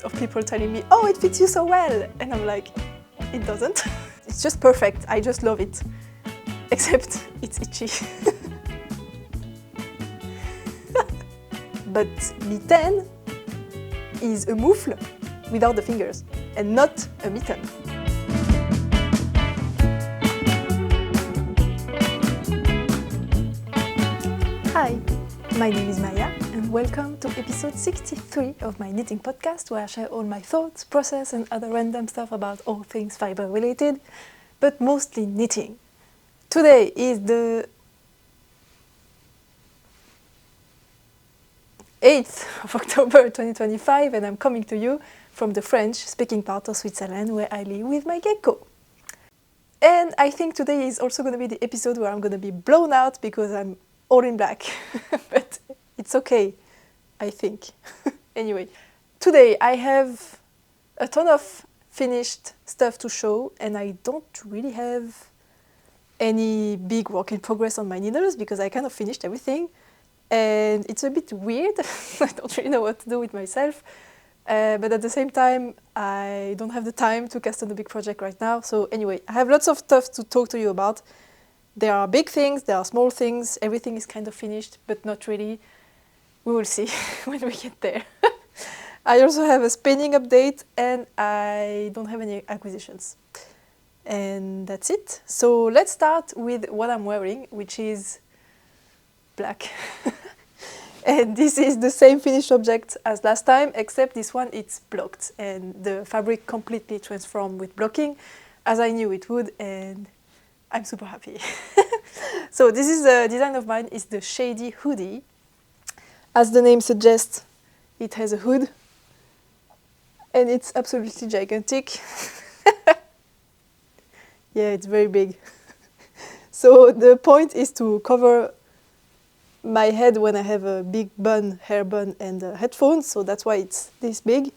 of people telling me, oh, it fits you so well. And I'm like, it doesn't. It's just perfect. I just love it. Except it's itchy. But mitten is a moufle without the fingers and not a mitten. Hi, my name is Maya and welcome to episode 63 of my knitting podcast, where I share all my thoughts, process and other random stuff about all things fiber related, but mostly knitting. Today is the 8th of October 2025 and I'm coming to you from the French-speaking part of Switzerland, where I live with my gecko. And I think today is also going to be the episode where I'm going to be blown out because I'm all in black. But it's okay, I think. Anyway, today I have a ton of finished stuff to show and I don't really have any big work in progress on my needles because I kind of finished everything. And it's a bit weird. I don't really know what to do with myself. But at the same time, I don't have the time to cast on a big project right now. So anyway, I have lots of stuff to talk to you about. There are big things, there are small things. Everything is kind of finished, but not really. We will see when we get there. I also have a spinning update and I don't have any acquisitions. And that's it. So let's start with what I'm wearing, which is black. And this is the same finished object as last time, except this one it's blocked and the fabric completely transformed with blocking, as I knew it would, and I'm super happy. So this is a design of mine, is the Shady Hoodie. As the name suggests, it has a hood and it's absolutely gigantic. Yeah, it's very big. So the point is to cover my head when I have a big bun, hair bun and headphones, so that's why it's this big.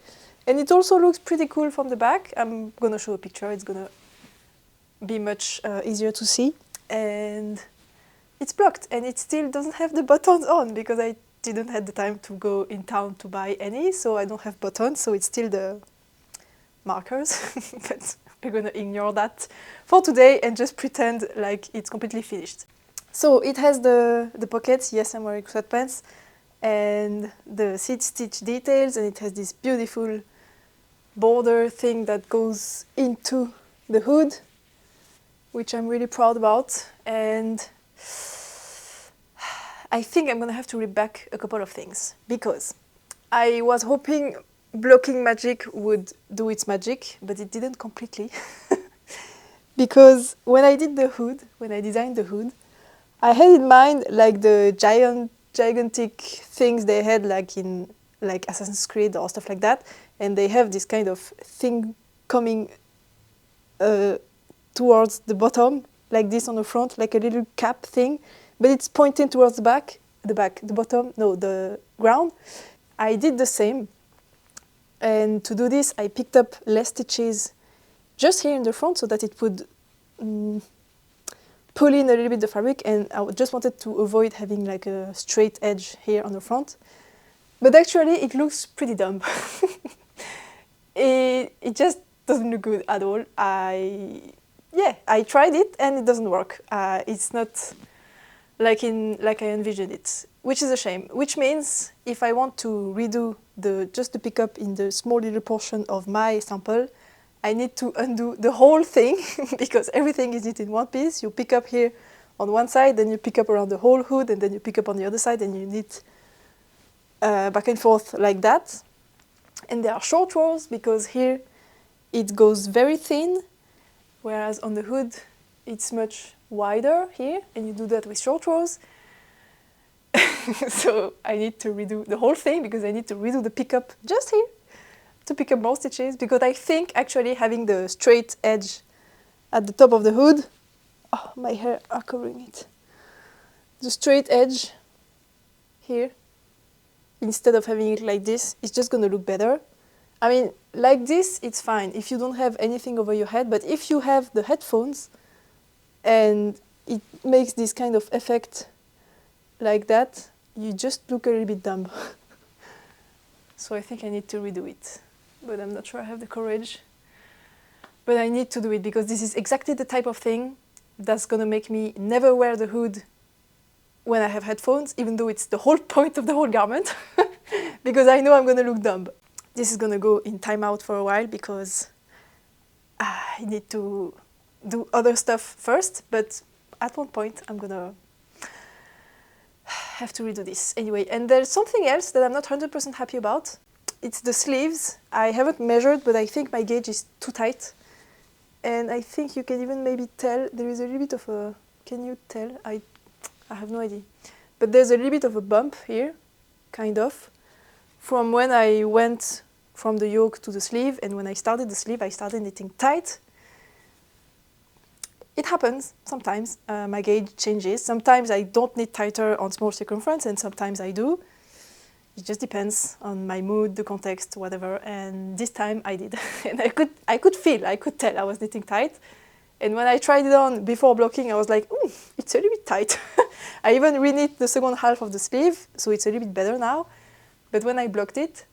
And it also looks pretty cool from the back. I'm gonna show a picture, it's gonna be much easier to see. And it's blocked and it still doesn't have the buttons on because I didn't have the time to go in town to buy any, so I don't have buttons, so it's still the markers. But we're gonna ignore that for today and just pretend like it's completely finished. So it has the pockets, yes, I'm wearing sweatpants, and the seat stitch details, and it has this beautiful border thing that goes into the hood, which I'm really proud about. And I think I'm gonna have to rip back a couple of things because I was hoping blocking magic would do its magic, but it didn't completely. Because when I did the hood, when I designed the hood, I had in mind like the gigantic things they had like in like Assassin's Creed or stuff like that, and they have this kind of thing coming towards the bottom, like this on the front, like a little cap thing, but it's pointing towards the bottom, no, the ground. I did the same, and to do this I picked up less stitches just here in the front so that it would pull in a little bit the fabric, and I just wanted to avoid having like a straight edge here on the front. But actually it looks pretty dumb. It just doesn't look good at all. I tried it and it doesn't work. It's not like I envisioned it, which is a shame. Which means if I want to redo just the pickup in the small little portion of my sample, I need to undo the whole thing because everything is knit in one piece. You pick up here on one side, then you pick up around the whole hood, and then you pick up on the other side, and you knit back and forth like that. And there are short rows because here it goes very thin, whereas on the hood it's much wider here, and you do that with short rows. So I need to redo the whole thing because I need to redo the pickup just here to pick up more stitches, because I think actually having the straight edge at the top of the hood, oh, my hair are covering it, the straight edge here, instead of having it like this, it's just going to look better. I mean, like this, it's fine if you don't have anything over your head, but if you have the headphones and it makes this kind of effect like that, you just look a little bit dumb. So I think I need to redo it. but I'm not sure I have the courage. But I need to do it because this is exactly the type of thing that's gonna make me never wear the hood when I have headphones, even though it's the whole point of the whole garment, because I know I'm gonna look dumb. This is gonna go in timeout for a while because I need to do other stuff first, but at one point I'm gonna have to redo this. Anyway, and there's something else that I'm not 100% happy about. It's the sleeves. I haven't measured, but I think my gauge is too tight. And I think you can even maybe tell there is a little bit of a, can you tell? I have no idea. But there's a little bit of a bump here, kind of, from when I went from the yoke to the sleeve, and when I started the sleeve, I started knitting tight. It happens sometimes. My gauge changes. Sometimes I don't knit tighter on small circumference, and sometimes I do. It just depends on my mood, the context, whatever. And this time I did, and I could tell I was knitting tight. And when I tried it on before blocking, I was like, it's a little bit tight. I even re-knit the second half of the sleeve, so it's a little bit better now. But when I blocked it,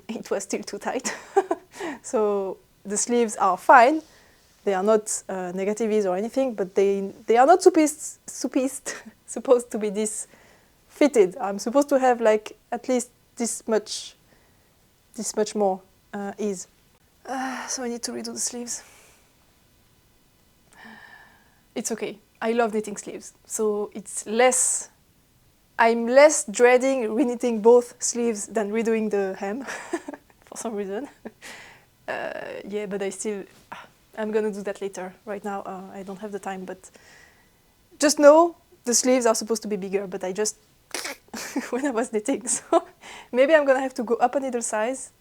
it was still too tight. So the sleeves are fine. They are not negatives or anything, but they are not supposed to be this fitted. I'm supposed to have like at least this much more ease. So I need to redo the sleeves. It's okay. I love knitting sleeves, so it's less. I'm less dreading re-knitting both sleeves than redoing the hem for some reason. Yeah, but I'm gonna do that later. Right now, I don't have the time, but just know the sleeves are supposed to be bigger, but I just when I was knitting, so maybe I'm gonna have to go up a needle size.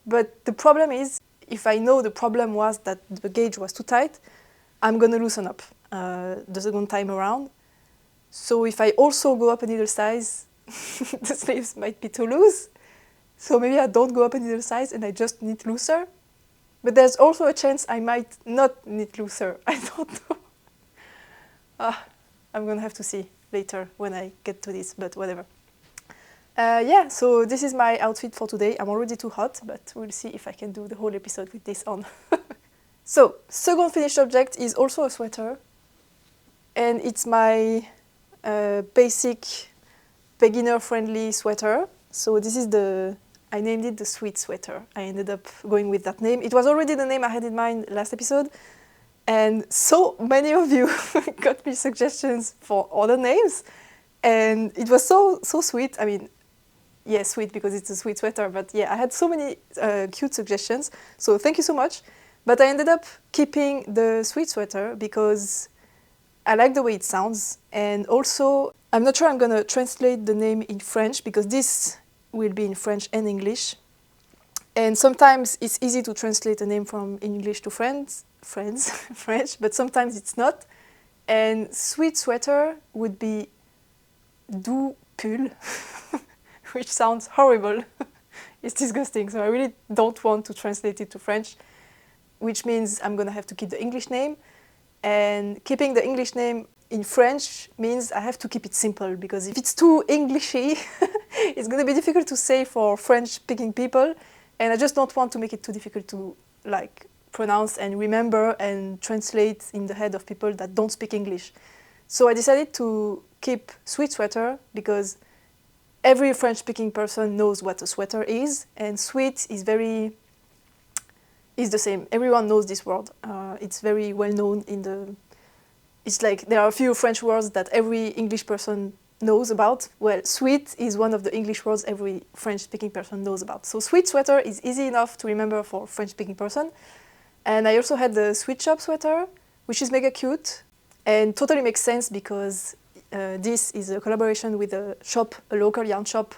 But the problem is, if I know the problem was that the gauge was too tight, I'm gonna loosen up the second time around. So if I also go up a needle size, the sleeves might be too loose. So maybe I don't go up a needle size and I just knit looser. But there's also a chance I might not knit looser. I don't know. I'm gonna have to see later when I get to this, but whatever. Yeah, so this is my outfit for today. I'm already too hot, but we'll see if I can do the whole episode with this on. So, second finished object is also a sweater. And it's my basic beginner-friendly sweater. So this is I named it the sweet sweater. I ended up going with that name. It was already the name I had in mind last episode. And so many of you got me suggestions for other names. And it was so sweet. I mean, yeah, sweet because it's a sweet sweater. But yeah, I had so many cute suggestions. So thank you so much. But I ended up keeping the sweet sweater because I like the way it sounds. And also, I'm not sure I'm going to translate the name in French because this will be in French and English. And sometimes it's easy to translate a name from English to French, but sometimes it's not. And sweet sweater would be doux pull, which sounds horrible. It's disgusting, so I really don't want to translate it to French, which means I'm going to have to keep the English name. And keeping the English name in French means I have to keep it simple, because if it's too Englishy, it's going to be difficult to say for French-speaking people, and I just don't want to make it too difficult to pronounce and remember and translate in the head of people that don't speak English. So I decided to keep sweet sweater because every French-speaking person knows what a sweater is, and sweet is the same. Everyone knows this word. It's very well known it's like there are a few French words that every English person knows about. Well, sweet is one of the English words every French-speaking person knows about. So sweet sweater is easy enough to remember for a French-speaking person. And I also had the sweet shop sweater, which is mega cute and totally makes sense because this is a collaboration with a local yarn shop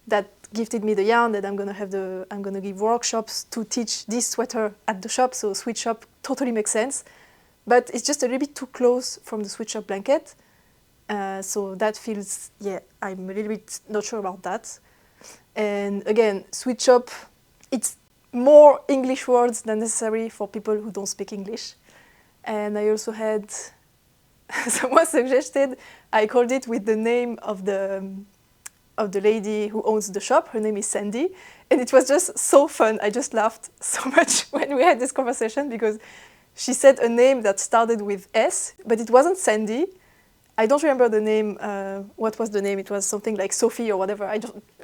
that gifted me the yarn, that I'm gonna give workshops to teach this sweater at the shop. So sweet shop totally makes sense, but it's just a little bit too close from the sweet shop blanket. So that feels, I'm a little bit not sure about that. And again, sweet shop, it's more English words than necessary for people who don't speak English. And I also had someone suggested I called it with the name of the of the lady who owns the shop. Her name is Sandy. And it was just so fun. I just laughed so much when we had this conversation because she said a name that started with S, but it wasn't Sandy. I don't remember the name. What was the name? It was something like Sophie or whatever.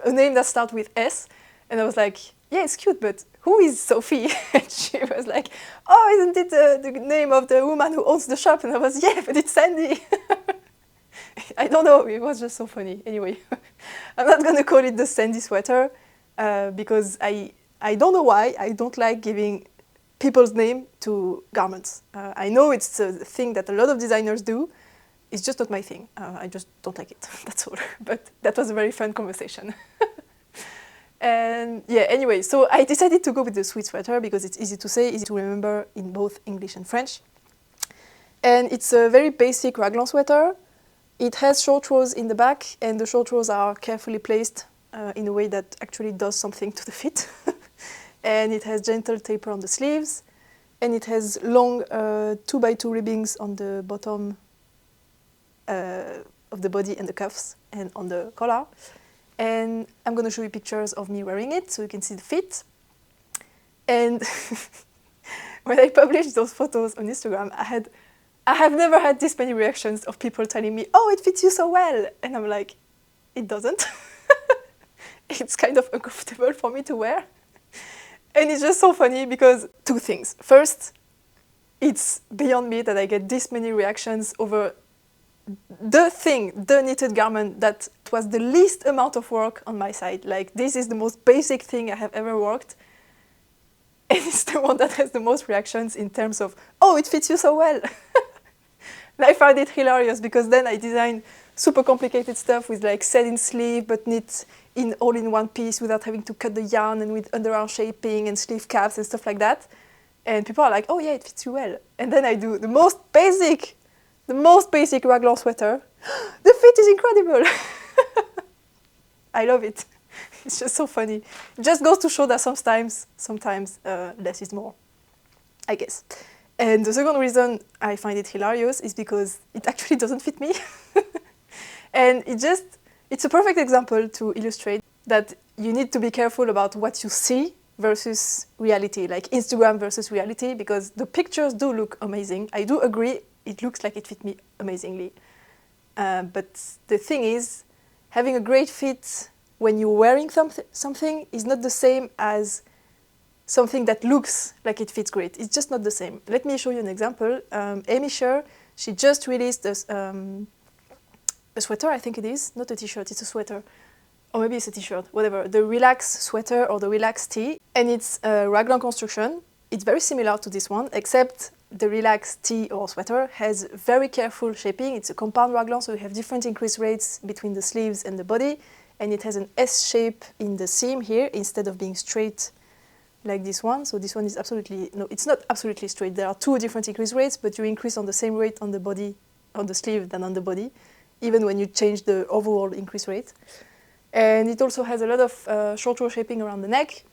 A name that started with S. And I was like, yeah, it's cute, but who is Sophie? And she was like, oh, isn't it the name of the woman who owns the shop? And I was, yeah, but it's Sandy. I don't know. It was just so funny. Anyway, I'm not going to call it the Sandy sweater because I don't know why. I don't like giving people's name to garments. I know it's a thing that a lot of designers do. It's just not my thing. I just don't like it. That's all. But that was a very fun conversation. And yeah, anyway, so I decided to go with the sweet sweater because it's easy to say, easy to remember in both English and French. And it's a very basic raglan sweater. It has short rows in the back, and the short rows are carefully placed in a way that actually does something to the fit. And it has gentle taper on the sleeves, and it has long 2x2 ribbings on the bottom of the body and the cuffs and on the collar. And I'm going to show you pictures of me wearing it so you can see the fit. And when I published those photos on Instagram, I have never had this many reactions of people telling me, oh, it fits you so well. And I'm like, it doesn't. It's kind of uncomfortable for me to wear. And it's just so funny because two things. First, it's beyond me that I get this many reactions over the knitted garment that was the least amount of work on my side. Like, this is the most basic thing I have ever worked. And it's the one that has the most reactions in terms of, oh, it fits you so well. And I found it hilarious because then I designed super complicated stuff with like set-in sleeve but knit in all in one piece without having to cut the yarn and with underarm shaping and sleeve caps and stuff like that. And people are like, oh yeah, it fits you well. And then I do the most basic raglan sweater. The fit is incredible. I love it. It's just so funny. It just goes to show that sometimes less is more, I guess. And the second reason I find it hilarious is because it actually doesn't fit me. And it's a perfect example to illustrate that you need to be careful about what you see versus reality, like Instagram versus reality, because the pictures do look amazing. I do agree, it looks like it fit me amazingly. But the thing is, having a great fit when you're wearing something is not the same as something that looks like it fits great. It's just not the same. Let me show you an example. Amy Sher, she just released a sweater, I think it is. Not a t-shirt, it's a sweater. Or maybe it's a t-shirt, whatever. The Relax sweater or the Relax tee. And it's a raglan construction. It's very similar to this one, except the Relax tee or sweater has very careful shaping. It's a compound raglan, so you have different increase rates between the sleeves and the body. And it has an S shape in the seam here instead of being straight like this one. So this one is absolutely, no, it's not absolutely straight. There are two different increase rates, but you increase on the same rate on the body, on the sleeve than on the body, even when you change the overall increase rate. And it also has a lot of short row shaping around the neck.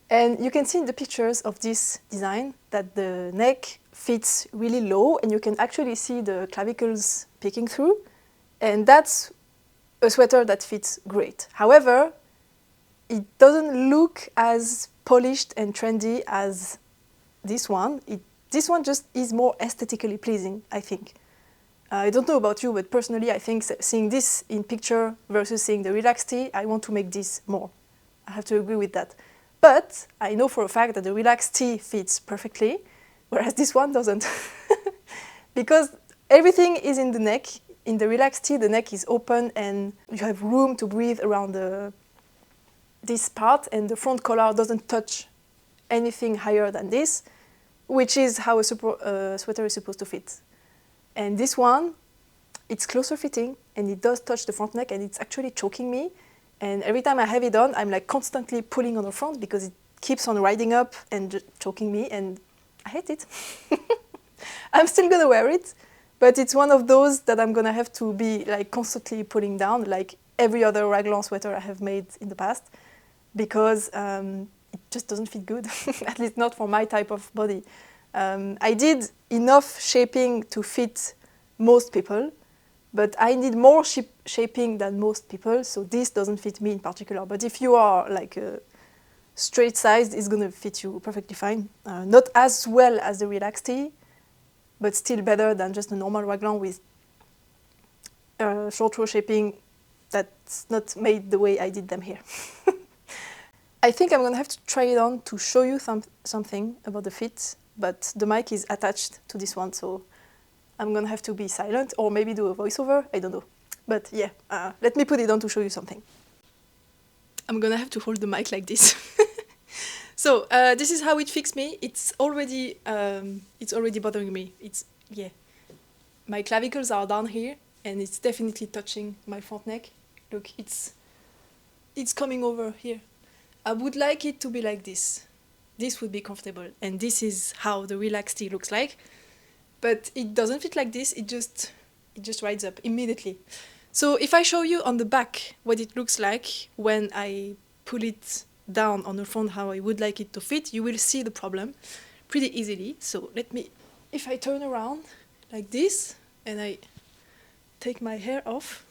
And you can see in the pictures of this design that the neck fits really low and you can actually see the clavicles peeking through. And that's a sweater that fits great. However, it doesn't look as polished and trendy as this one. This one just is more aesthetically pleasing, I think. I don't know about you, but personally, I think seeing this in picture versus seeing the Relax tee, I want to make this more. I have to agree with that. But I know for a fact that the Relax tee fits perfectly, whereas this one doesn't. Because everything is in the neck. In the Relax tee, the neck is open and you have room to breathe around this part, and the front collar doesn't touch anything higher than this, which is how a sweater is supposed to fit. And this one, it's closer fitting and it does touch the front neck and it's actually choking me. And every time I have it on, I'm like constantly pulling on the front because it keeps on riding up and just choking me, and I hate it. I'm still gonna wear it, but it's one of those that I'm gonna have to be like constantly pulling down, like every other raglan sweater I have made in the past, because it just doesn't fit good, at least not for my type of body. I did enough shaping to fit most people, but I need more shaping than most people, so this doesn't fit me in particular. But if you are like straight sized, it's gonna fit you perfectly fine. Not as well as the relaxed tee, but still better than just a normal raglan with short row shaping that's not made the way I did them here. I think I'm gonna have to try it on to show you something about the fit, but the mic is attached to this one, so I'm gonna have to be silent or maybe do a voiceover, I don't know. But yeah, let me put it on to show you something. I'm gonna have to hold the mic like this. So this is how it fixed me. It's already bothering me. My clavicles are down here, and it's definitely touching my front neck. Look, it's coming over here. I would like it to be like this. This would be comfortable, and this is how the relaxed tee looks like. But it doesn't fit like this. It just rides up immediately. So if I show you on the back what it looks like when I pull it down on the front, how I would like it to fit, you will see the problem pretty easily. So if I turn around like this and I take my hair off.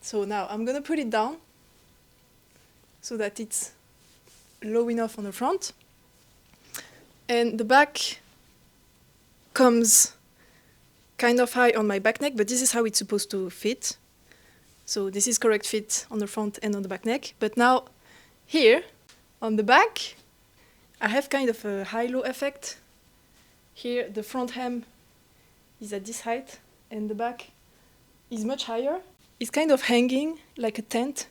So now I'm gonna put it down so that it's low enough on the front. And the back comes kind of high on my back neck, but this is how it's supposed to fit. So this is correct fit on the front and on the back neck. But now here on the back, I have kind of a high-low effect. Here the front hem is at this height and the back is much higher. It's kind of hanging like a tent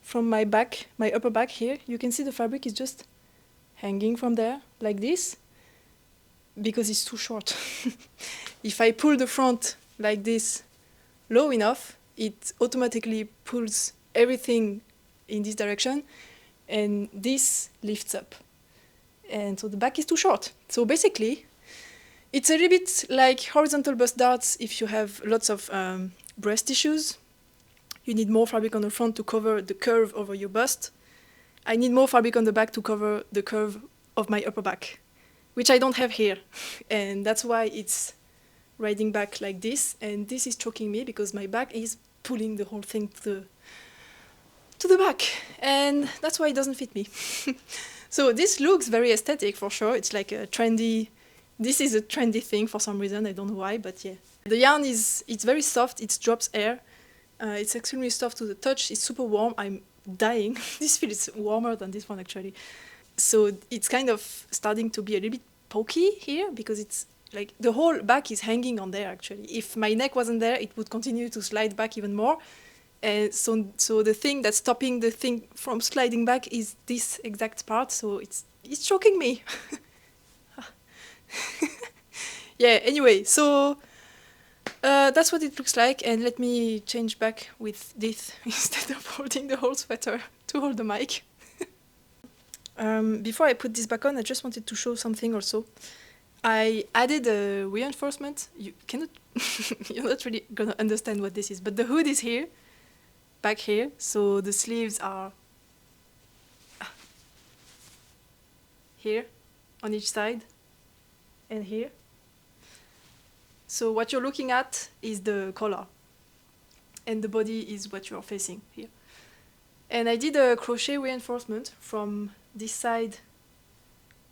from my back, my upper back here. You can see the fabric is just hanging from there like this because it's too short. If I pull the front like this low enough, it automatically pulls everything in this direction and this lifts up. And so the back is too short. So basically, it's a little bit like horizontal bust darts if you have lots of breast tissues. You need more fabric on the front to cover the curve over your bust. I need more fabric on the back to cover the curve of my upper back, which I don't have here. And that's why it's riding back like this. And this is choking me because my back is pulling the whole thing to the back. And that's why it doesn't fit me. So this looks very aesthetic for sure. It's like a trendy, this is a trendy thing for some reason. I don't know why, but yeah. The yarn it's very soft. It drops air. It's extremely soft to the touch. It's super warm. I'm dying. This feels warmer than this one actually. So it's kind of starting to be a little bit pokey here because it's like the whole back is hanging on there actually. If my neck wasn't there, it would continue to slide back even more. And so the thing that's stopping the thing from sliding back is this exact part. So it's choking me. Yeah, anyway, so that's what it looks like. And let me change back with this instead of holding the whole sweater to hold the mic. Before I put this back on, I just wanted to show something also. I added a reinforcement. You're not really gonna understand what this is, but the hood is here, back here. So the sleeves are here on each side and here. So what you're looking at is the collar, and the body is what you're facing here. And I did a crochet reinforcement from this side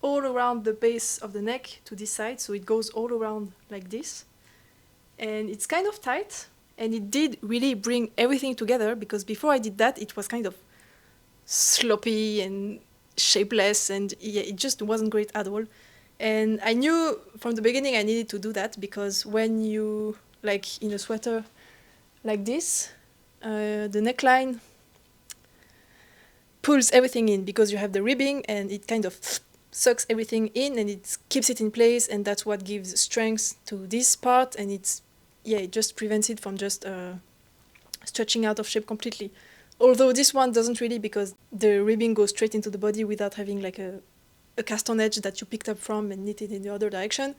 all around the base of the neck to this side, so it goes all around like this. And it's kind of tight, and it did really bring everything together, because before I did that, it was kind of sloppy and shapeless, and yeah, it just wasn't great at all. And I knew from the beginning I needed to do that, because when you, like in a sweater like this, the neckline pulls everything in, because you have the ribbing and it kind of sucks everything in and it keeps it in place, and that's what gives strength to this part, and it just prevents it from just stretching out of shape completely. Although this one doesn't really, because the ribbing goes straight into the body without having like a cast-on edge that you picked up from and knitted in the other direction.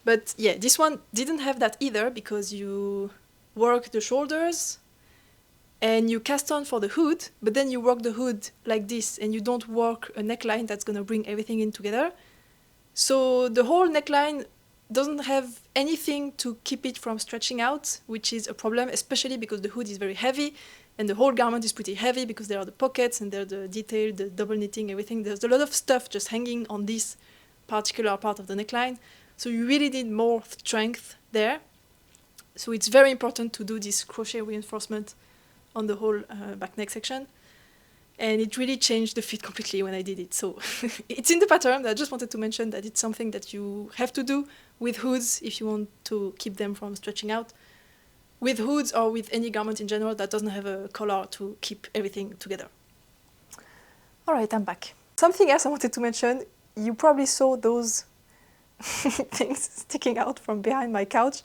But yeah, this one didn't have that either, because you work the shoulders and you cast on for the hood, but then you work the hood like this, and you don't work a neckline that's going to bring everything in together. So the whole neckline doesn't have anything to keep it from stretching out, which is a problem, especially because the hood is very heavy and the whole garment is pretty heavy because there are the pockets and there are the detail, the double knitting, everything. There's a lot of stuff just hanging on this particular part of the neckline. So you really need more strength there. So it's very important to do this crochet reinforcement on the whole back neck section. And it really changed the fit completely when I did it. So it's in the pattern. I just wanted to mention that it's something that you have to do with hoods if you want to keep them from stretching out. With hoods or with any garment in general that doesn't have a collar to keep everything together. All right, I'm back. Something else I wanted to mention. You probably saw those things sticking out from behind my couch.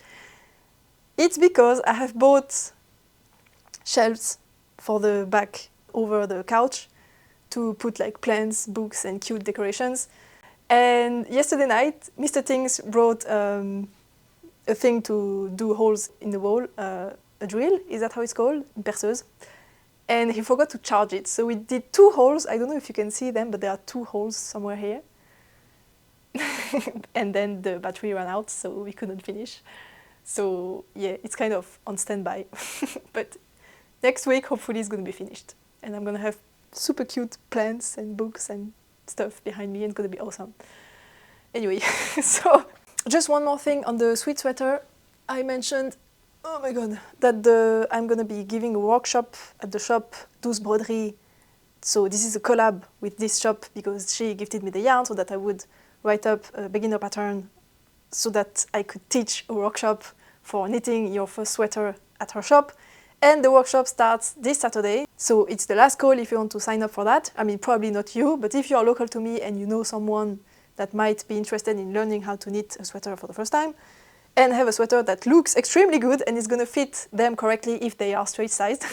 It's because I have bought shelves for the back over the couch to put like plants, books and cute decorations. And yesterday night, Mr. Tinks brought a thing to do holes in the wall, a drill, is that how it's called? Une perceuse. And he forgot to charge it. So we did 2 holes. I don't know if you can see them, but there are 2 holes somewhere here. And then the battery ran out, so we couldn't finish. So yeah, it's kind of on standby. But next week, hopefully it's going to be finished. And I'm going to have super cute plants and books and stuff behind me, and it's going to be awesome. Anyway, so just one more thing on the sweet sweater. I mentioned, oh my god, that I'm going to be giving a workshop at the shop, Douce Broderie. So this is a collab with this shop because she gifted me the yarn so that I would write up a beginner pattern so that I could teach a workshop for knitting your first sweater at her shop. And the workshop starts this Saturday, so it's the last call if you want to sign up for that. I mean, probably not you, but if you are local to me and you know someone that might be interested in learning how to knit a sweater for the first time, and have a sweater that looks extremely good and is going to fit them correctly if they are straight-sized,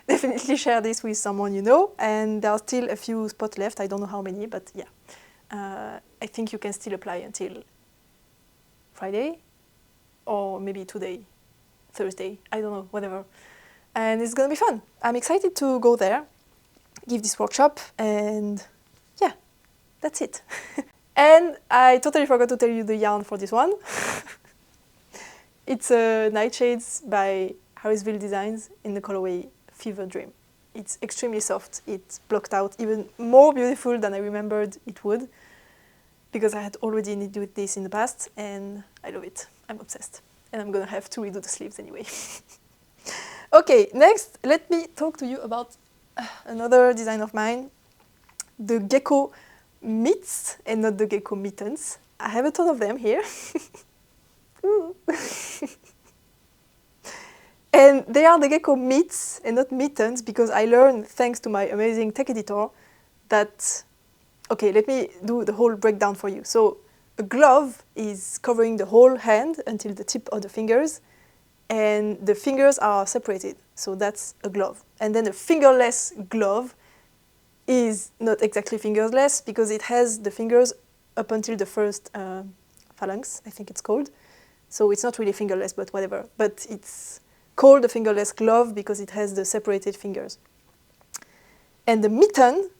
definitely share this with someone you know. And there are still a few spots left, I don't know how many, but yeah. I think you can still apply until Friday, or maybe today. Thursday, I don't know, whatever. And it's gonna be fun. I'm excited to go there, give this workshop, and yeah, that's it. And I totally forgot to tell you the yarn for this one. It's Nightshades by Harrisville Designs in the colorway Fever Dream. It's extremely soft. It's blocked out, even more beautiful than I remembered it would, because I had already knit with this in the past, and I love it. I'm obsessed. And I'm gonna have to redo the sleeves anyway. Okay, next, let me talk to you about another design of mine, the Gecko Mitts, and not the Gecko Mittens. I have a ton of them here. And they are the Gecko Mitts and not mittens, because I learned, thanks to my amazing tech editor, that, okay, let me do the whole breakdown for you. So, a glove is covering the whole hand until the tip of the fingers, and the fingers are separated, so that's a glove. And then a fingerless glove is not exactly fingerless because it has the fingers up until the first phalanx, I think it's called. So it's not really fingerless, but whatever. But it's called a fingerless glove because it has the separated fingers. And the mitten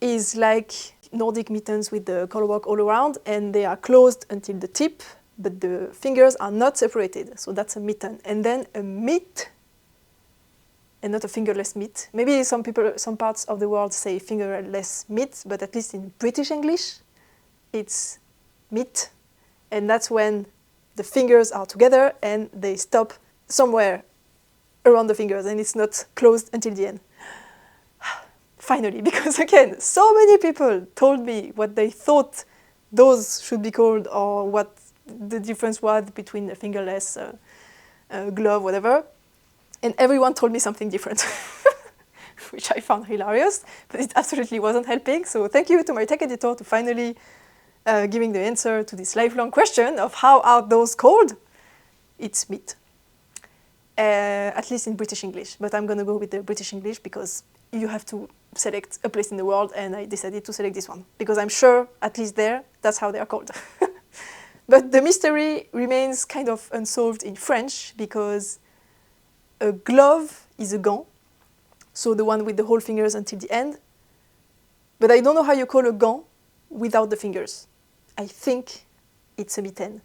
is like Nordic mittens with the colorwork all around, and they are closed until the tip, but the fingers are not separated, so that's a mitten. And then a mitt, and not a fingerless mitt. Maybe some parts of the world say fingerless mitt, but at least in British English, it's mitt, and that's when the fingers are together and they stop somewhere around the fingers, and it's not closed until the end. Finally, because again, so many people told me what they thought those should be called, or what the difference was between a fingerless glove, whatever. And everyone told me something different, which I found hilarious, but it absolutely wasn't helping. So thank you to my tech editor to finally giving the answer to this lifelong question of how are those called? It's mitt, at least in British English. But I'm going to go with the British English because you have to select a place in the world, and I decided to select this one because I'm sure, at least there, that's how they are called. But the mystery remains kind of unsolved in French because a glove is a gant, so the one with the whole fingers until the end. But I don't know how you call a gant without the fingers. I think it's a mitten,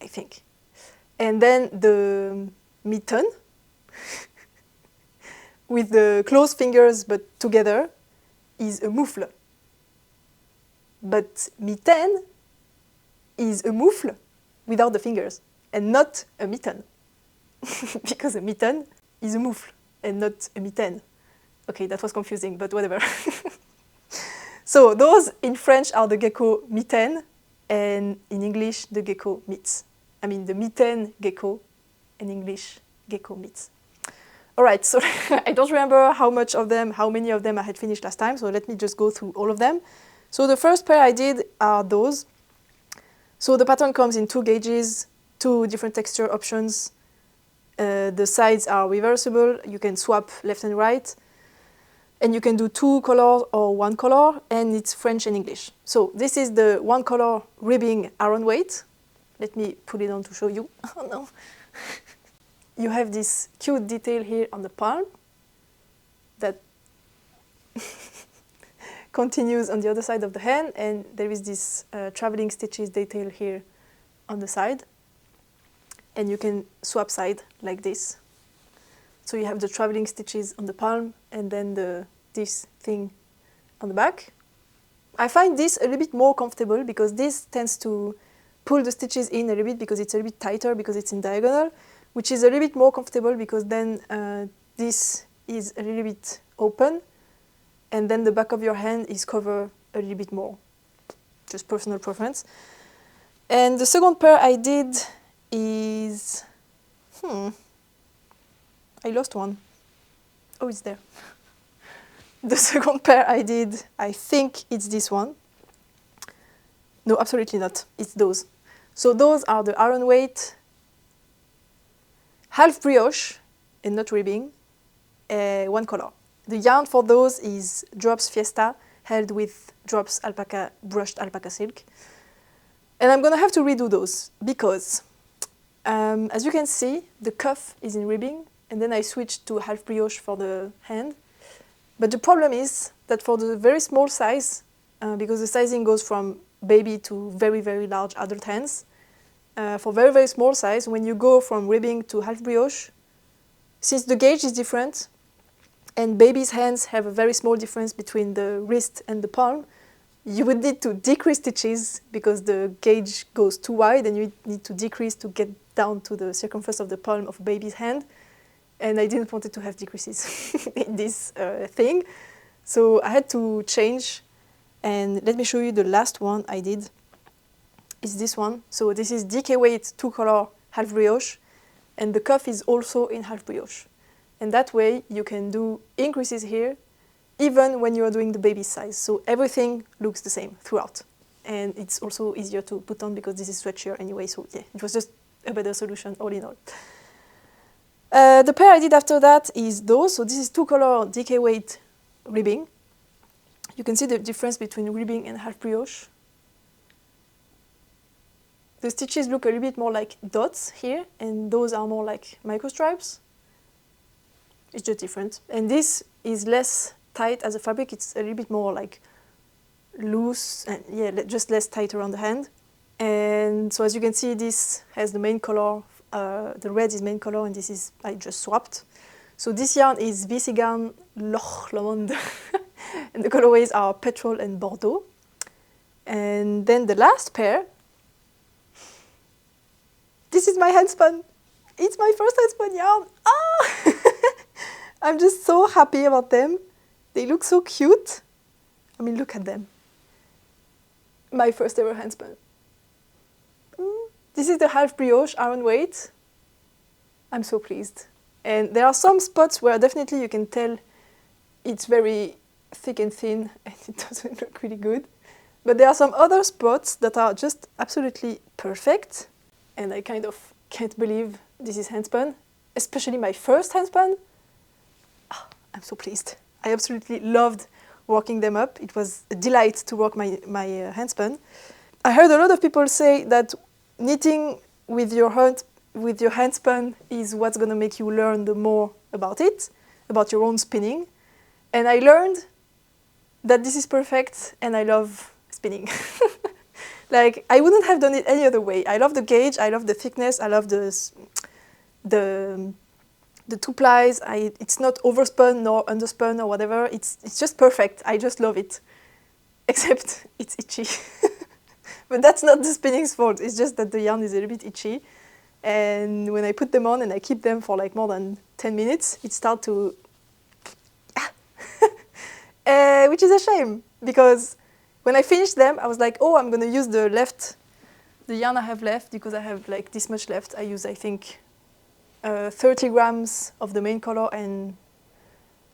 I think. And then the mitten, with the closed fingers but together, is a moufle. But mitten is a moufle without the fingers, and not a mitten. Because a mitten is a moufle, and not a mitten. Okay, that was confusing, but whatever. So those in French are the Gecko mitten, and in English, the Gecko Mitts. I mean, the mitten gecko, in English, Gecko Mitts. All right, so I don't remember how many of them I had finished last time, so let me just go through all of them. So the first pair I did are those. So the pattern comes in 2 gauges, 2 different texture options. The sides are reversible. You can swap left and right. And you can do 2 colors or 1 color, and it's French and English. So this is the 1 color ribbing Aran weight. Let me put it on to show you. Oh no. You have this cute detail here on the palm that continues on the other side of the hand, and there is this traveling stitches detail here on the side. And you can swap side like this. So you have the traveling stitches on the palm and then this thing on the back. I find this a little bit more comfortable because this tends to pull the stitches in a little bit because it's a little bit tighter because it's in diagonal, which is a little bit more comfortable because then this is a little bit open and then the back of your hand is covered a little bit more. Just personal preference. And the second pair I did is... I lost one. Oh, it's there. The second pair I did, I think it's this one. No, absolutely not. It's those. So those are the Aran weight, half brioche and not ribbing, 1 color. The yarn for those is Drops Fiesta, held with Drops alpaca, brushed alpaca silk. And I'm gonna have to redo those because, as you can see, the cuff is in ribbing, and then I switched to half brioche for the hand. But the problem is that for the very small size, because the sizing goes from baby to very, very large adult hands, for very, very small size, when you go from ribbing to half brioche, since the gauge is different, and baby's hands have a very small difference between the wrist and the palm, you would need to decrease stitches because the gauge goes too wide and you need to decrease to get down to the circumference of the palm of baby's hand. And I didn't want it to have decreases in this thing. So I had to change. And let me show you the last one I did. Is this one. So this is DK weight 2 color half brioche. And the cuff is also in half brioche. And that way you can do increases here even when you're doing the baby size. So everything looks the same throughout. And it's also easier to put on because this is stretchier anyway. So yeah, it was just a better solution all in all. The pair I did after that is those. So this is 2 color DK weight ribbing. You can see the difference between ribbing and half brioche. The stitches look a little bit more like dots here, and those are more like microstripes. It's just different. And this is less tight as a fabric. It's a little bit more like loose and yeah, just less tight around the hand. And so as you can see, this has the main color. The red is main color, and this is I just swapped. So this yarn is Visigarn Loch Lomond, and the colorways are Petrol and Bordeaux. And then the last pair. This is my handspun. It's my first handspun yarn. Ah! I'm just so happy about them. They look so cute. I mean, look at them. My first ever handspun. This is the half brioche Aran weight. I'm so pleased. And there are some spots where definitely you can tell it's very thick and thin and it doesn't look really good. But there are some other spots that are just absolutely perfect. And I kind of can't believe this is handspun, especially my first handspun. Oh, I'm so pleased. I absolutely loved working them up. It was a delight to work my handspun. I heard a lot of people say that knitting with your handspun is what's going to make you learn the more about it, about your own spinning. And I learned that this is perfect and I love spinning. Like, I wouldn't have done it any other way. I love the gauge, I love the thickness, I love the 2 plies. It's not overspun nor underspun or whatever. It's just perfect. I just love it. Except it's itchy. But that's not the spinning's fault. It's just that the yarn is a little bit itchy. And when I put them on and I keep them for like more than 10 minutes, it starts to... which is a shame, because when I finished them, I was like, oh, I'm going to use the yarn I have left, because I have like this much left. I use, I think, 30 grams of the main color and...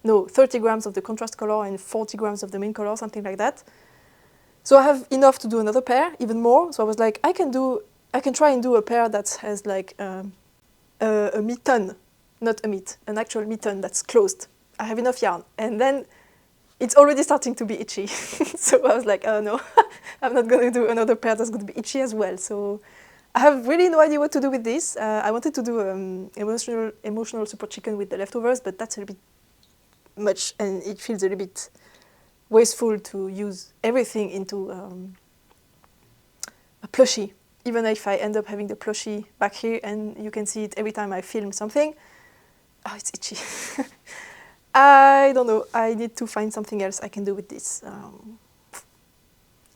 No, 30 grams of the contrast color and 40 grams of the main color, something like that. So I have enough to do another pair, even more. So I was like, I can try and do a pair that has like a mitten, not a mitt, an actual mitten that's closed. I have enough yarn. And then it's already starting to be itchy. So I was like, oh no, I'm not going to do another pair that's going to be itchy as well. So I have really no idea what to do with this. I wanted to do emotional super chicken with the leftovers, but that's a little bit much, and it feels a little bit wasteful to use everything into a plushie. Even if I end up having the plushie back here, and you can see it every time I film something. Oh, it's itchy. I don't know. I need to find something else I can do with this.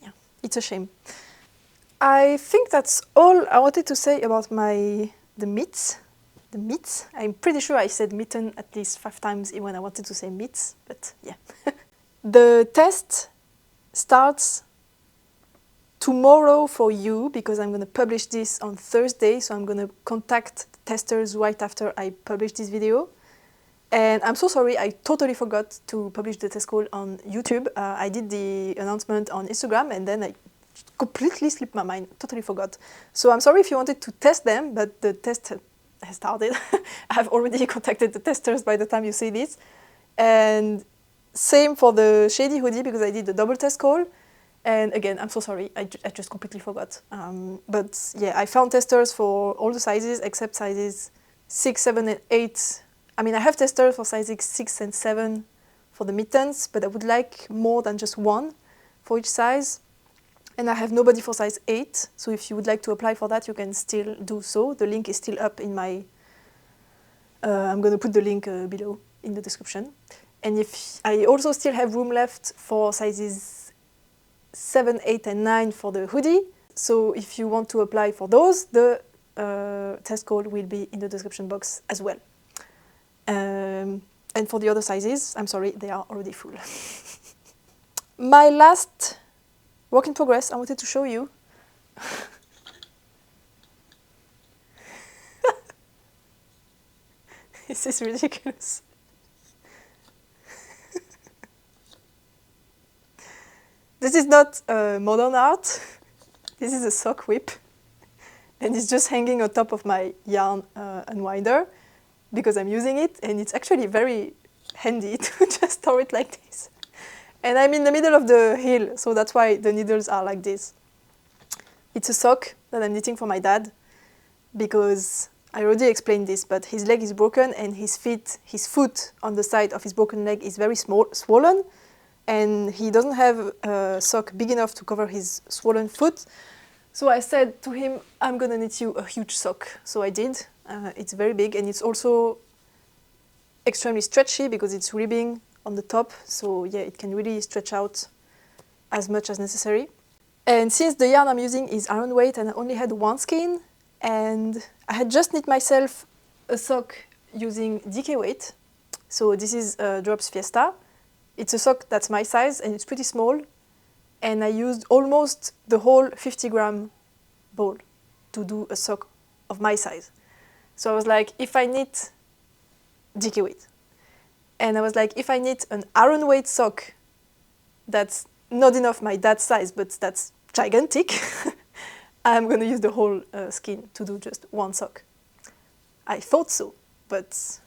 Yeah, it's a shame. I think that's all I wanted to say about the mitts. The mitts. I'm pretty sure I said mitten at least 5 times when I wanted to say mitts, but yeah. The test starts tomorrow for you, because I'm going to publish this on Thursday, so I'm going to contact testers right after I publish this video. And I'm so sorry, I totally forgot to publish the test call on YouTube. I did the announcement on Instagram, and then I completely slipped my mind, totally forgot. So I'm sorry if you wanted to test them, but the test has started. I have already contacted the testers by the time you see this. And same for the Shady Hoodie, because I did the double test call. And again, I'm so sorry, I just completely forgot. But yeah, I found testers for all the sizes except sizes 6, 7, and 8. I mean, I have testers for sizes 6 and 7 for the mittens, but I would like more than just one for each size. And I have nobody for size 8, so if you would like to apply for that, you can still do so. The link is still up in my... I'm going to put the link below in the description. And if I also still have room left for sizes 7, 8, and 9 for the hoodie. So if you want to apply for those, the test code will be in the description box as well. And for the other sizes, I'm sorry, they are already full. My last work in progress I wanted to show you. This is ridiculous. This is not modern art. This is a sock whip. And it's just hanging on top of my yarn unwinder, because I'm using it, and it's actually very handy to just store it like this. And I'm in the middle of the heel, so that's why the needles are like this. It's a sock that I'm knitting for my dad, because I already explained this, but his leg is broken, and his foot on the side of his broken leg is very swollen, and he doesn't have a sock big enough to cover his swollen foot. So I said to him, I'm gonna knit you a huge sock. So I did. It's very big, and it's also extremely stretchy because it's ribbing on the top. So yeah, it can really stretch out as much as necessary. And since the yarn I'm using is Aran weight and I only had one skein, and I had just knit myself a sock using DK weight. So this is Drops Fiesta. It's a sock that's my size and it's pretty small. And I used almost the whole 50-gram ball to do a sock of my size. So I was like, if I knit DK weight, and I was like, if I knit an Aran weight sock that's not enough my dad's size, but that's gigantic, I'm going to use the whole skein to do just one sock. I thought so, but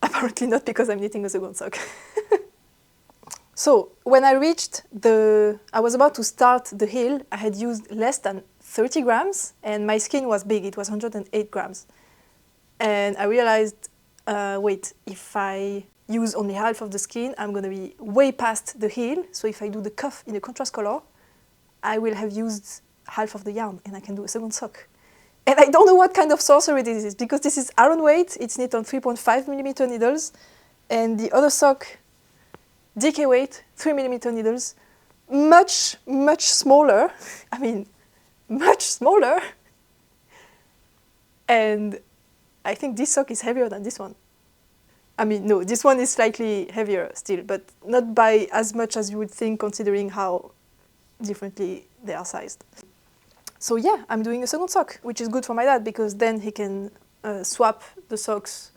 apparently not, because I'm knitting a second sock. So when I reached I was about to start the heel, I had used less than 30 grams, and my skein was big, it was 108 grams. And I realized, wait, if I use only half of the skein, I'm going to be way past the heel. So if I do the cuff in a contrast color, I will have used half of the yarn and I can do a second sock. And I don't know what kind of sorcery this is, because this is Aran weight, it's knit on 3.5mm needles, and the other sock, DK weight, 3mm needles, much, much smaller. I mean, much smaller. And I think this sock is heavier than this one. I mean, no, this one is slightly heavier still, but not by as much as you would think, considering how differently they are sized. So yeah, I'm doing a second sock, which is good for my dad, because then he can swap the socks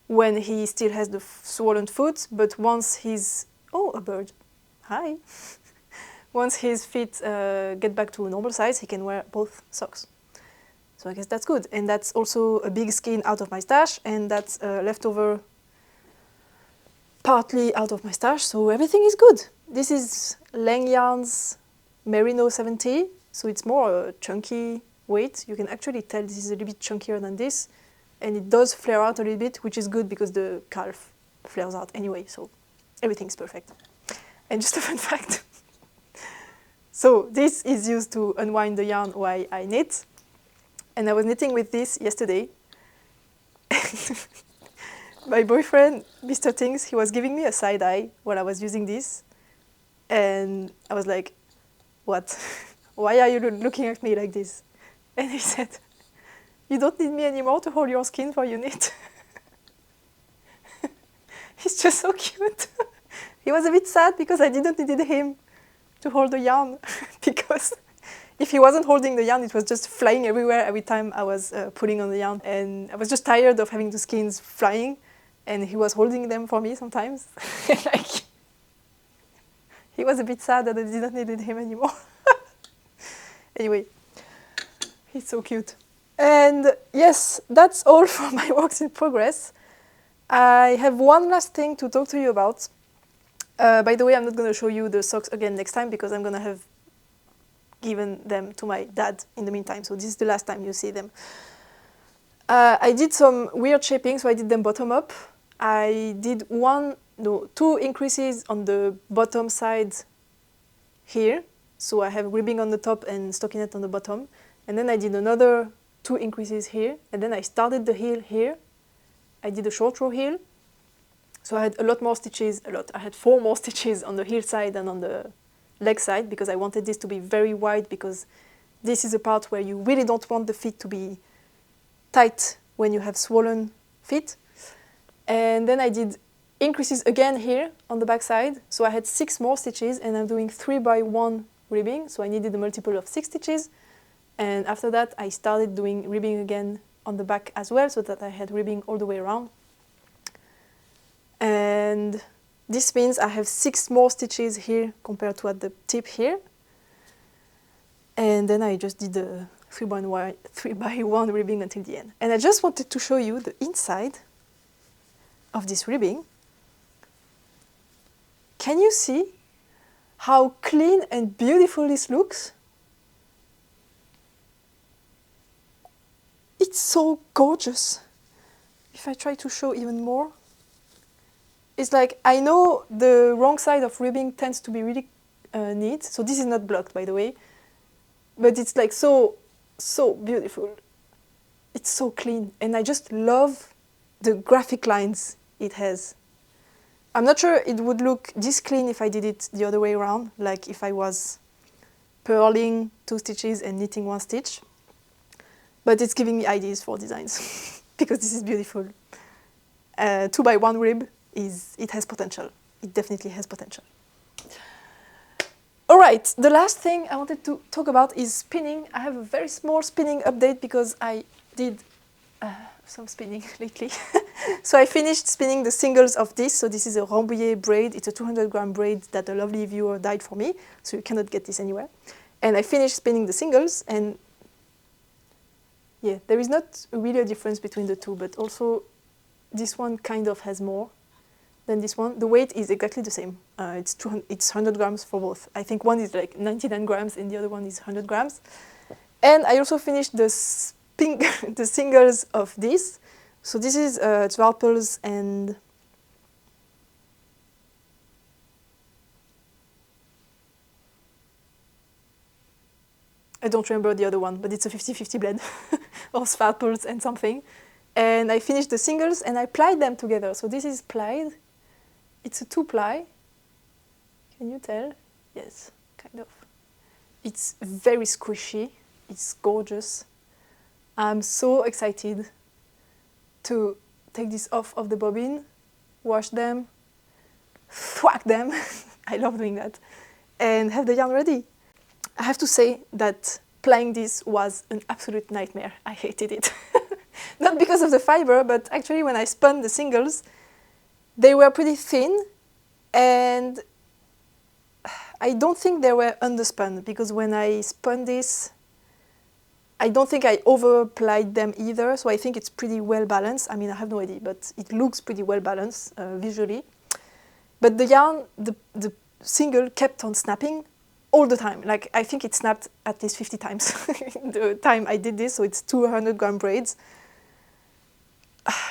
when he still has the swollen foot, but once he's... Oh, a bird. Hi. Once his feet get back to a normal size, he can wear both socks. So I guess that's good. And that's also a big skein out of my stash, and that's leftover partly out of my stash, so everything is good. This is Lang Yarn's Merino 70, so it's more a chunky weight. You can actually tell this is a little bit chunkier than this, and it does flare out a little bit, which is good because the calf flares out anyway, so everything's perfect. And just a fun fact. So this is used to unwind the yarn while I knit, and I was knitting with this yesterday. My boyfriend, Mr. Tinks, he was giving me a side eye while I was using this, and I was like, what? Why are you looking at me like this? And he said, you don't need me anymore to hold your skin for your knit. He's just so cute. He was a bit sad because I didn't need him to hold the yarn, because if he wasn't holding the yarn, it was just flying everywhere every time I was pulling on the yarn, and I was just tired of having the skeins flying, and he was holding them for me sometimes. Like, he was a bit sad that I didn't need him anymore. Anyway, he's so cute. And yes, that's all for my works in progress. I have one last thing to talk to you about. By the way, I'm not going to show you the socks again next time, because I'm going to have given them to my dad in the meantime, so this is the last time you see them. I did some weird shaping, so I did them bottom up. I did two increases on the bottom side here, so I have ribbing on the top and stockinette on the bottom, and then I did another 2 increases here, and then I started the heel here. I did a short row heel, so I had a lot more stitches, I had 4 more stitches on the heel side and on the leg side, because I wanted this to be very wide, because this is a part where you really don't want the feet to be tight when you have swollen feet. And then I did increases again here on the back side, so I had 6 more stitches, and I'm doing 3x1 ribbing, so I needed a multiple of 6 stitches. And after that I started doing ribbing again on the back as well, so that I had ribbing all the way around. And this means I have 6 more stitches here compared to at the tip here. And then I just did the 3x1 ribbing until the end. And I just wanted to show you the inside of this ribbing. Can you see how clean and beautiful this looks? It's so gorgeous. If I try to show even more, it's like, I know the wrong side of ribbing tends to be really neat, so this is not blocked, by the way, but it's like so beautiful. It's so clean, and I just love the graphic lines it has. I'm not sure it would look this clean if I did it the other way around, like if I was purling 2 stitches and knitting 1 stitch, but it's giving me ideas for designs, because this is beautiful. 2x1 rib, it has potential. It definitely has potential. All right, the last thing I wanted to talk about is spinning. I have a very small spinning update because I did some spinning lately. So I finished spinning the singles of this. So this is a Rambouillet braid. It's a 200-gram braid that a lovely viewer dyed for me, so you cannot get this anywhere. And I finished spinning the singles, and yeah, there is not really a difference between the two, but also this one kind of has more than this one. The weight is exactly the same. It's 100 grams for both. I think one is like 99 grams and the other one is 100 grams. And I also finished the singles of this. So this is Twarpels and I don't remember the other one, but it's a 50-50 blend of sparkles and something. And I finished the singles and I plied them together. So this is plied. It's a 2-ply. Can you tell? Yes, kind of. It's very squishy. It's gorgeous. I'm so excited to take this off of the bobbin, wash them, thwack them. I love doing that. And have the yarn ready. I have to say that plying this was an absolute nightmare. I hated it. Not because of the fiber, but actually when I spun the singles, they were pretty thin, and I don't think they were underspun, because when I spun this, I don't think I over-plied them either, so I think it's pretty well balanced. I mean, I have no idea, but it looks pretty well balanced visually. But the yarn, the single kept on snapping all the time. Like, I think it snapped at least 50 times the time I did this, so it's 200-gram braids.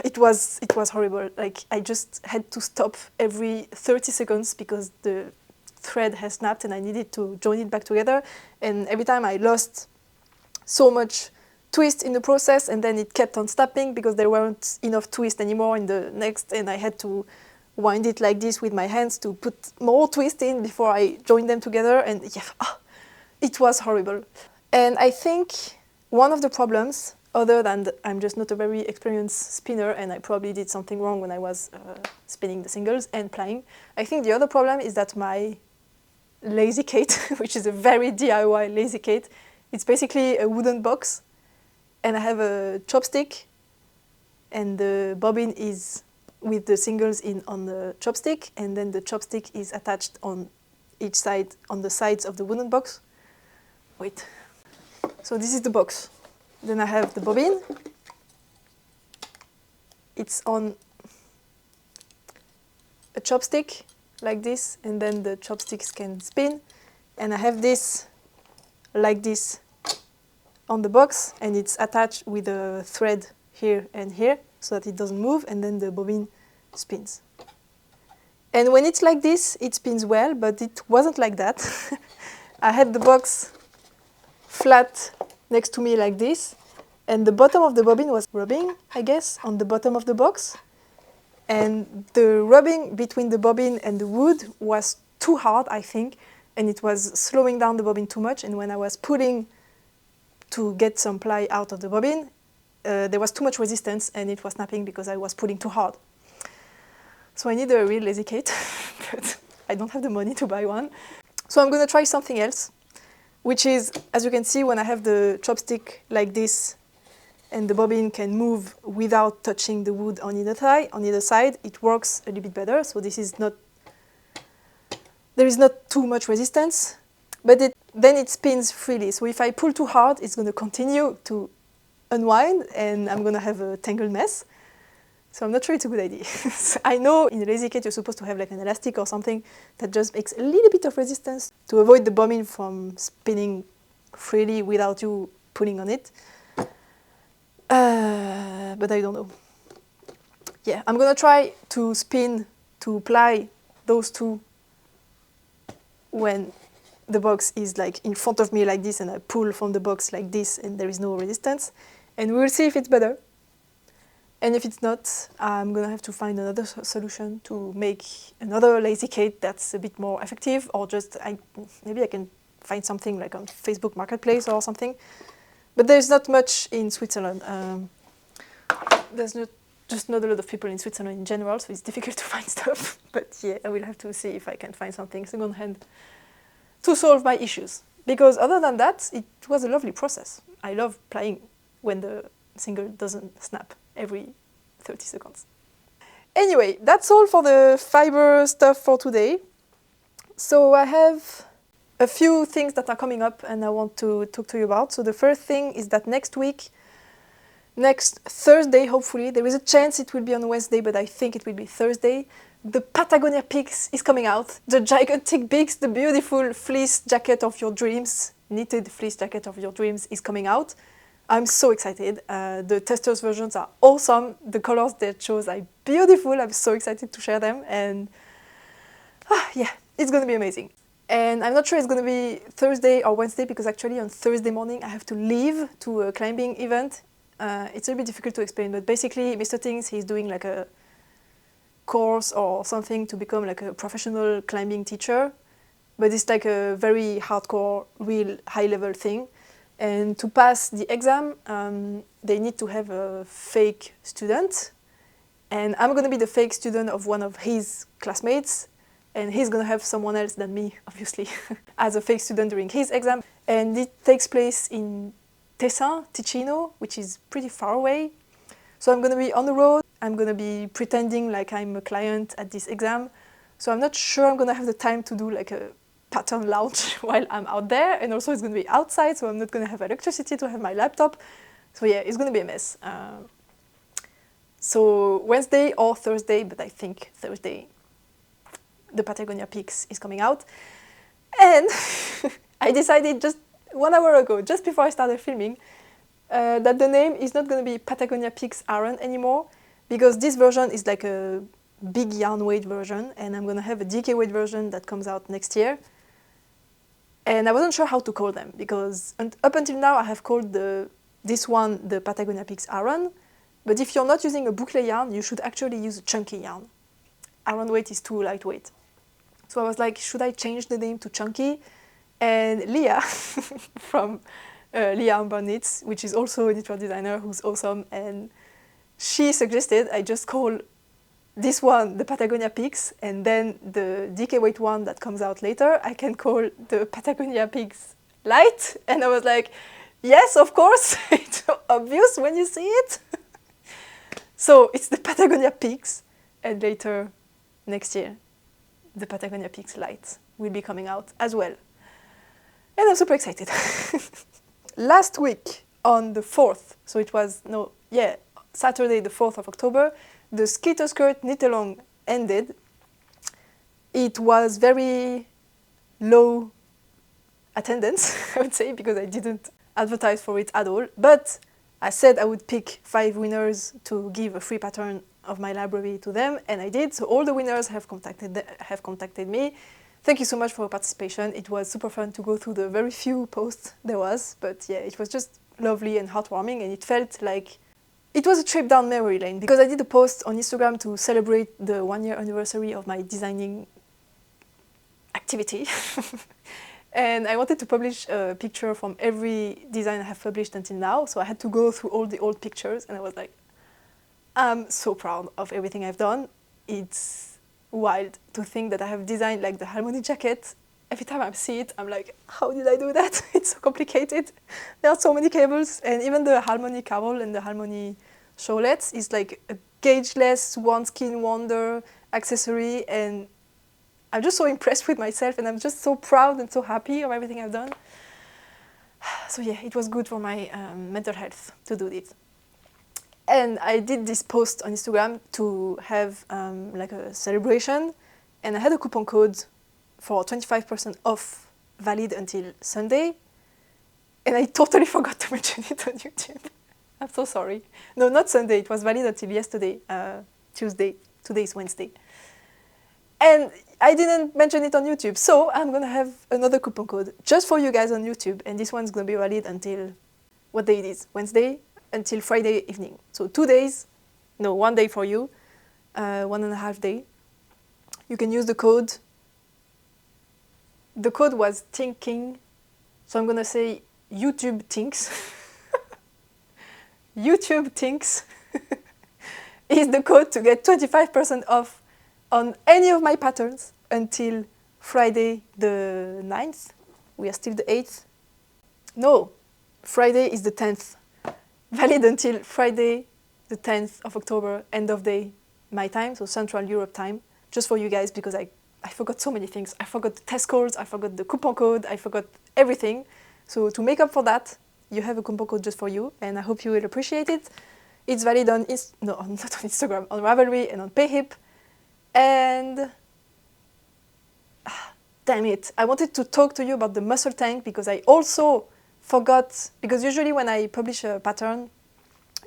It was horrible. Like, I just had to stop every 30 seconds because the thread has snapped and I needed to join it back together. And every time I lost so much twist in the process, and then it kept on snapping because there weren't enough twist anymore in the next, and I had to wind it like this with my hands to put more twist in before I joined them together, and yeah, it was horrible. And I think one of the problems, other than I'm just not a very experienced spinner and I probably did something wrong when I was spinning the singles and plying, I think the other problem is that my lazy Kate, which is a very DIY lazy Kate, it's basically a wooden box, and I have a chopstick, and the bobbin is with the singles in on the chopstick, and then the chopstick is attached on each side, on the sides of the wooden box. Wait. So this is the box. Then I have the bobbin. It's on a chopstick like this, and then the chopsticks can spin. And I have this like this on the box, and it's attached with a thread here and here so that it doesn't move, and then the bobbin spins. And when it's like this, it spins well, but it wasn't like that. I had the box flat next to me like this, and the bottom of the bobbin was rubbing, I guess, on the bottom of the box. And the rubbing between the bobbin and the wood was too hard, I think, and it was slowing down the bobbin too much. And when I was pulling to get some ply out of the bobbin, there was too much resistance and it was snapping because I was pulling too hard. So I need a real lazy Kate, but I don't have the money to buy one. So I'm going to try something else, which is, as you can see, when I have the chopstick like this and the bobbin can move without touching the wood on either side, it works a little bit better. So this is not, there is not too much resistance, but then it spins freely. So if I pull too hard, it's going to continue to unwind and I'm going to have a tangled mess. So I'm not sure it's a good idea. I know in a lazy Kate you're supposed to have like an elastic or something that just makes a little bit of resistance to avoid the bobbin from spinning freely without you pulling on it. But I don't know. Yeah, I'm gonna try to spin, to ply those two when the box is like in front of me like this and I pull from the box like this and there is no resistance. And we will see if it's better. And if it's not, I'm gonna have to find another solution to make another lazy Kate that's a bit more effective, or just maybe I can find something like on Facebook Marketplace or something. But there's not much in Switzerland. There's just not a lot of people in Switzerland in general, so it's difficult to find stuff. But yeah, I will have to see if I can find something second hand to solve my issues. Because other than that, it was a lovely process. I love playing when the single doesn't snap every 30 seconds. Anyway, that's all for the fiber stuff for today. So I have a few things that are coming up and I want to talk to you about. So the first thing is that next Thursday, hopefully, there is a chance it will be on Wednesday, but I think it will be Thursday, the Patagonia Peaks is coming out. The gigantic Peaks, the beautiful fleece jacket of your dreams, knitted fleece jacket of your dreams is coming out. I'm so excited. The testers versions are awesome. The colors they chose are beautiful. I'm so excited to share them. And yeah, it's going to be amazing. And I'm not sure it's going to be Thursday or Wednesday, because actually on Thursday morning I have to leave to a climbing event. It's a bit difficult to explain, but basically Mr. Tinks, he's doing like a course or something to become like a professional climbing teacher, but it's like a very hardcore, real high-level thing. And to pass the exam, they need to have a fake student, and I'm going to be the fake student of one of his classmates, and he's going to have someone else than me, obviously, as a fake student during his exam. And it takes place in Tessin, Ticino, which is pretty far away. So I'm going to be on the road. I'm going to be pretending like I'm a client at this exam. So I'm not sure I'm going to have the time to do like a pattern launch while I'm out there. And also it's going to be outside, so I'm not going to have electricity to have my laptop. So yeah, it's going to be a mess. So Wednesday or Thursday, but I think Thursday, the Patagonia Peaks is coming out. And I decided just 1 hour ago, just before I started filming, that the name is not going to be Patagonia Peaks Aran anymore, because this version is like a big yarn weight version, and I'm going to have a DK weight version that comes out next year. And I wasn't sure how to call them, because up until now I have called this one the Patagonia Peaks Aran, but if you're not using a boucle yarn, you should actually use a chunky yarn. Aran weight is too lightweight. So I was like, should I change the name to Chunky? And Leah from Leah Arbon Knits, which is also a knitwear designer who's awesome, and she suggested I just call this one the Patagonia Peaks, and then the DK weight one that comes out later I can call the Patagonia Peaks Light. And I was like, yes, of course, it's obvious when you see it. So it's the Patagonia Peaks, and later next year the Patagonia Peaks Light will be coming out as well. And I'm super excited. Last week on the 4th, so it was, Saturday the 4th of October, the Skeeter Skirt knit-along ended. It was very low attendance, I would say, because I didn't advertise for it at all. But I said I would pick 5 winners to give a free pattern of my library to them, and I did. So all the winners have contacted me. Thank you so much for your participation. It was super fun to go through the very few posts there was, but yeah, it was just lovely and heartwarming, and it felt like it was a trip down memory lane, because I did a post on Instagram to celebrate the 1-year anniversary of my designing activity. And I wanted to publish a picture from every design I have published until now, so I had to go through all the old pictures, and I was like, I'm so proud of everything I've done. It's wild to think that I have designed like the Harmony jacket. Every time I see it, I'm like, how did I do that? It's so complicated. There are so many cables, and even the Harmony cable and the Harmony shawlets is like a gaugeless one skin wonder accessory, and I'm just so impressed with myself, and I'm just so proud and so happy of everything I've done. So yeah, it was good for my mental health to do this. And I did this post on Instagram to have like a celebration, and I had a coupon code for 25% off, valid until Sunday, and I totally forgot to mention it on YouTube. I'm so sorry. No, not Sunday, it was valid until yesterday, Tuesday. Today is Wednesday. And I didn't mention it on YouTube, so I'm gonna have another coupon code just for you guys on YouTube, and this one's gonna be valid until, what day it is? Wednesday? Until Friday evening. So 2 days, no, 1 day for you, 1.5 day. You can use the code. The code was tinking, so I'm gonna say YouTube tinks. YouTube tinks is the code to get 25% off on any of my patterns until Friday the 9th. We are still the 8th. No, Friday is the 10th. Valid until Friday, the 10th of October, end of day, my time, so Central Europe time, just for you guys, because I forgot so many things. I forgot the test codes, I forgot the coupon code, I forgot everything. So to make up for that, you have a coupon code just for you, and I hope you will appreciate it. It's valid on, not on Instagram, on Ravelry and on Payhip. And, damn it, I wanted to talk to you about the muscle tank, because I also forgot, because usually when I publish a pattern,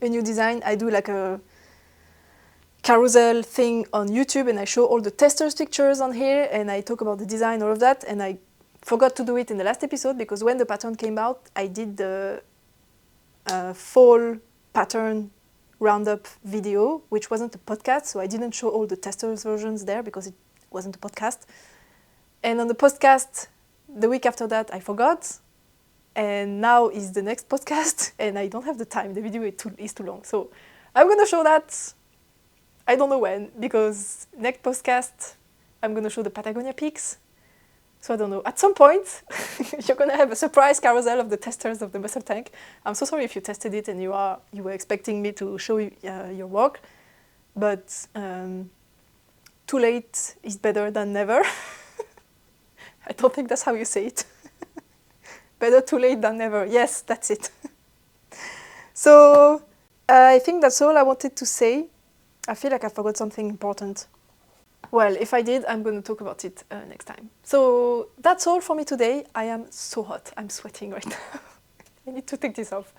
a new design, I do like a carousel thing on YouTube, and I show all the testers pictures on here, and I talk about the design, all of that, and I forgot to do it in the last episode because when the pattern came out, I did the fall pattern roundup video, which wasn't a podcast, so I didn't show all the testers versions there because it wasn't a podcast. And on the podcast, the week after that, I forgot, and now is the next podcast, and I don't have the time. The video is too long, so I'm gonna show that. I don't know when, because next podcast I'm gonna show the Patagonia Peaks. So I don't know. At some point, you're gonna have a surprise carousel of the testers of the muscle tank. I'm so sorry if you tested it and you were expecting me to show you, your work, but too late is better than never. I don't think that's how you say it. Better too late than never. Yes, that's it. So I think that's all I wanted to say. I feel like I forgot something important. Well, if I did, I'm going to talk about it next time. So that's all for me today. I am so hot. I'm sweating right now. I need to take this off.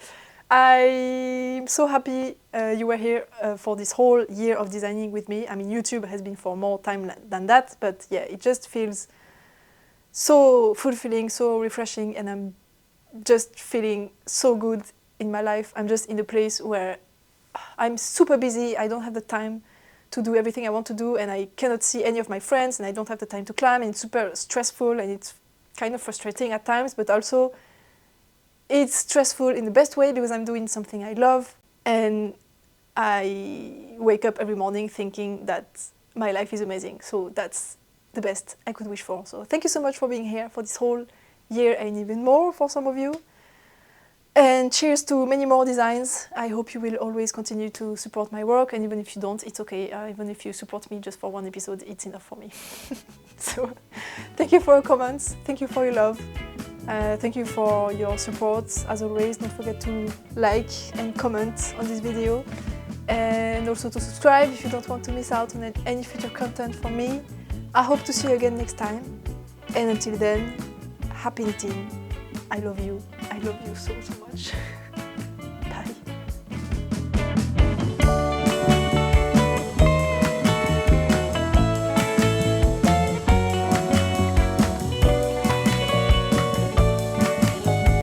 I'm so happy you were here for this whole year of designing with me. I mean, YouTube has been for more time than that, but yeah, it just feels so fulfilling, so refreshing, and I'm just feeling so good in my life. I'm just in a place where I'm super busy. I don't have the time to do everything I want to do, and I cannot see any of my friends, and I don't have the time to climb, and it's super stressful, and it's kind of frustrating at times, but also it's stressful in the best way because I'm doing something I love, and I wake up every morning thinking that my life is amazing. So that's the best I could wish for. So thank you so much for being here for this whole year and even more for some of you. And cheers to many more designs. I hope you will always continue to support my work, and even if you don't, it's okay. Even if you support me just for one episode, it's enough for me. So thank you for your comments, thank you for your love, thank you for your support. As always, don't forget to like and comment on this video, and also to subscribe if you don't want to miss out on any future content from me. I hope to see you again next time, and until then, happy knitting. I love you so much.